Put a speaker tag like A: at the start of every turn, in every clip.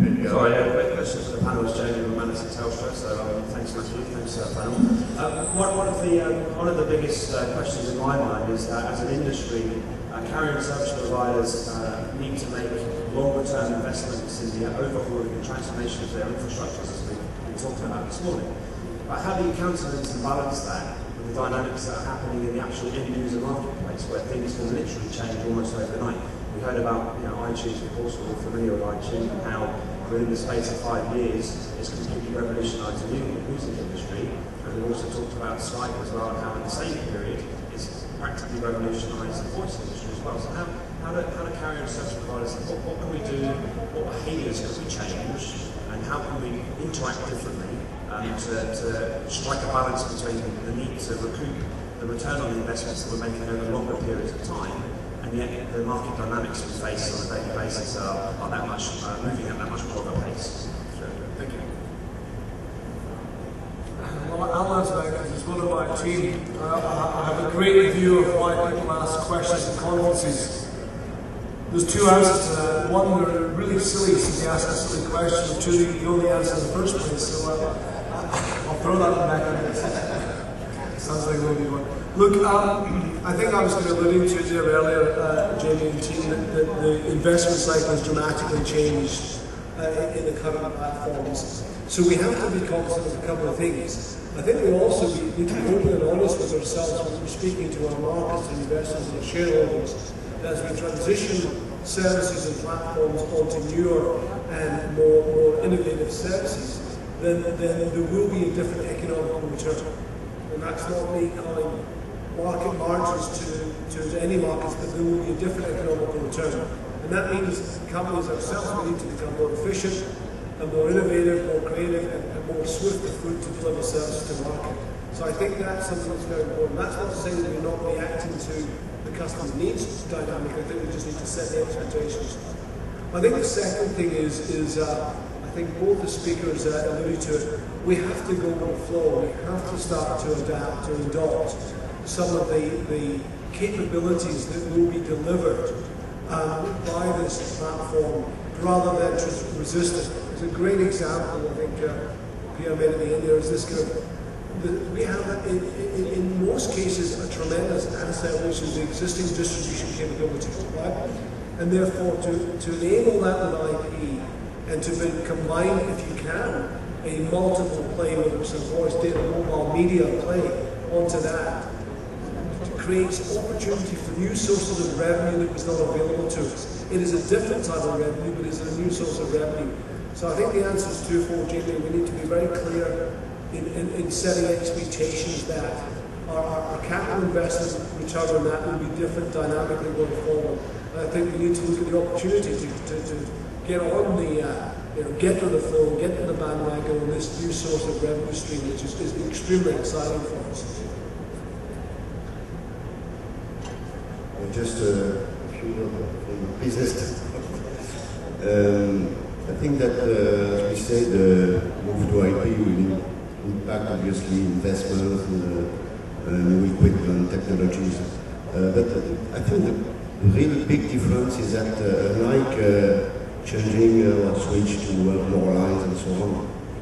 A: Sorry, quick question for the panel is Jamie from Millet at Telstra. So thanks, Mathew. Thanks, panel. One of the biggest questions in my mind is that as an industry, carrier and service providers need to make longer-term investments in the overhauling and transformation of their infrastructures, as we've been talking about this morning. But how do you counterbalance and balance that with the dynamics that are happening in the actual end-user marketplace, where things can literally change almost overnight? We heard about iTunes, of course, we're all familiar with iTunes, and how within the space of 5 years, it's completely revolutionised the music industry. And we've also talked about Skype as well, and how in the same period, it's practically revolutionised the voice industry as well. So how do carrier and service providers, what can we do, what behaviours can we change, and how can we interact differently to strike a balance between the need to recoup the return on the investments that we're making over longer periods of time, and yet the market dynamics we face on a daily basis are that much moving at that much more of a pace.
B: Thank you. Well, I'll answer that because it's one of my team. I have a great view of why people ask questions at conferences. There's two answers to that. One, they're really silly, so they ask a silly question. Or two, you know the answer in the first place. So I'll throw that one back in. Sounds like a really good one. Look, I think I was going to allude to it there earlier, Jamie and team, that the investment cycle has dramatically changed in the current platforms. So we have to be cognizant of a couple of things. I think we also need to be open and honest with ourselves when we're speaking to our markets and investors and shareholders. As we transition services and platforms onto newer and more innovative services, then there will be a different economic return. And that's not me calling market margins to any markets, but there will be a different economic return. And that means companies ourselves, we need to become more efficient and more innovative, more creative, and more swift of foot to deliver services to market. So I think that's something that's very important. That's not saying that we're not reacting to the customer's needs dynamic. I think we just need to set the expectations. I think the second thing is I think both the speakers alluded to it, we have to go with the flow. We have to start to adapt, to adopt some of the capabilities that will be delivered by this platform rather than just resist it. It's a great example, I think Pierre made at the end there, is this kind of, we have in most cases a tremendous asset which is the existing distribution capability, right? And therefore to enable that with IP and to combine, if you can, a multiple play, whether it's a voice, data, mobile, media play onto that, creates opportunity for new sources of revenue that was not available to us. It is a different type of revenue, but it's a new source of revenue. So I think the answer is twofold, Jamie. We need to be very clear in setting expectations that our capital investment return on that will be different dynamically going forward. And I think we need to look at the opportunity to get on the, get to the flow, get to the bandwagon on this new source of revenue stream, which is extremely exciting for us.
C: Just a few from business. I think that, as we said, move to IP will impact obviously investments and new equipment, technologies. But I think the really big difference is that unlike changing or switch to more lines and so on,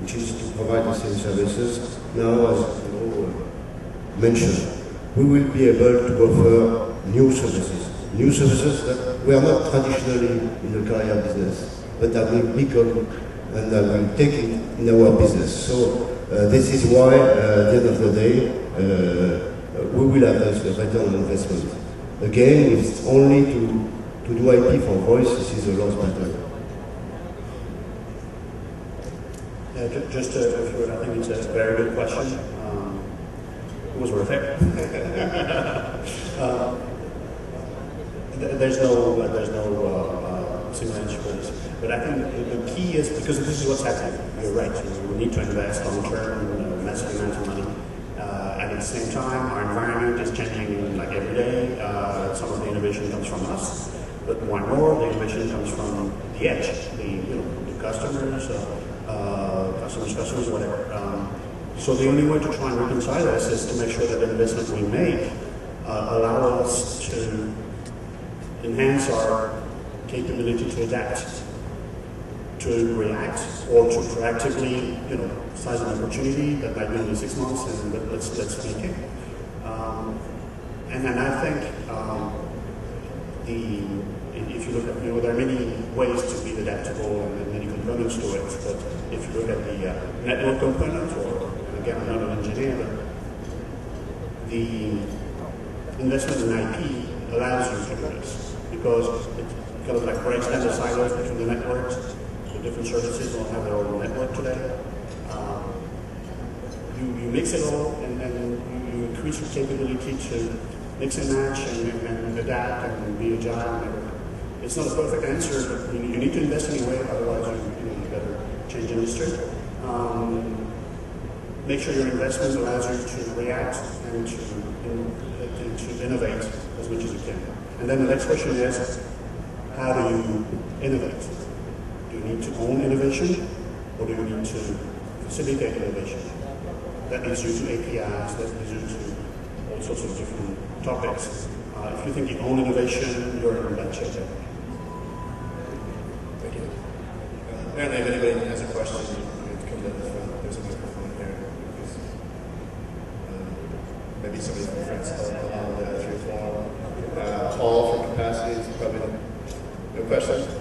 C: which is to provide the same services, now, as mentioned, we will be able to offer new services that we are not traditionally in the carrier business, but that will become and that will take it in our business. So this is why, at the end of the day, we will have a return on investment. Again, if it's only to do IP for voice, this is a lost battle.
D: Yeah, just a few, I think it's a very good question. It was worth it. There's no single answer for this, but I think the key is, because this is what's happening. You're right. We need to invest long term, massive amounts of money, and at the same time, our environment is changing like every day. Some of the innovation comes from us, but more and more the innovation comes from the edge, the customers, customers, whatever. So the only way to try and reconcile this is to make sure that the investment we make allow us to enhance our capability to adapt. to react or to proactively, size an opportunity that might be only 6 months and let's make it. And then I think if you look at, there are many ways to be adaptable and many components to it. But if you look at the network component, or again, I'm not an engineer, but the investment in IP allows you to do this because it kind of like breaks down the silos between the networks. The different services don't have their own network today. You mix it all and you increase your capability to mix and match and adapt and be agile and everything. It's not a perfect answer, but you need to invest anyway, otherwise you better change industry. Make sure your investment allows you to react and to innovate as much as you can. And then the next question is, how do you innovate? Do you need to own innovation, or do you need to facilitate innovation? That leads you to APIs, that leads you to all sorts of different topics. If you think you own innovation, you're in bad shape.
E: Thank you. Apparently, if anybody has a question, you can come to the front. There's a microphone here. Maybe somebody from France along the through form. Hall for capacity is probably no question.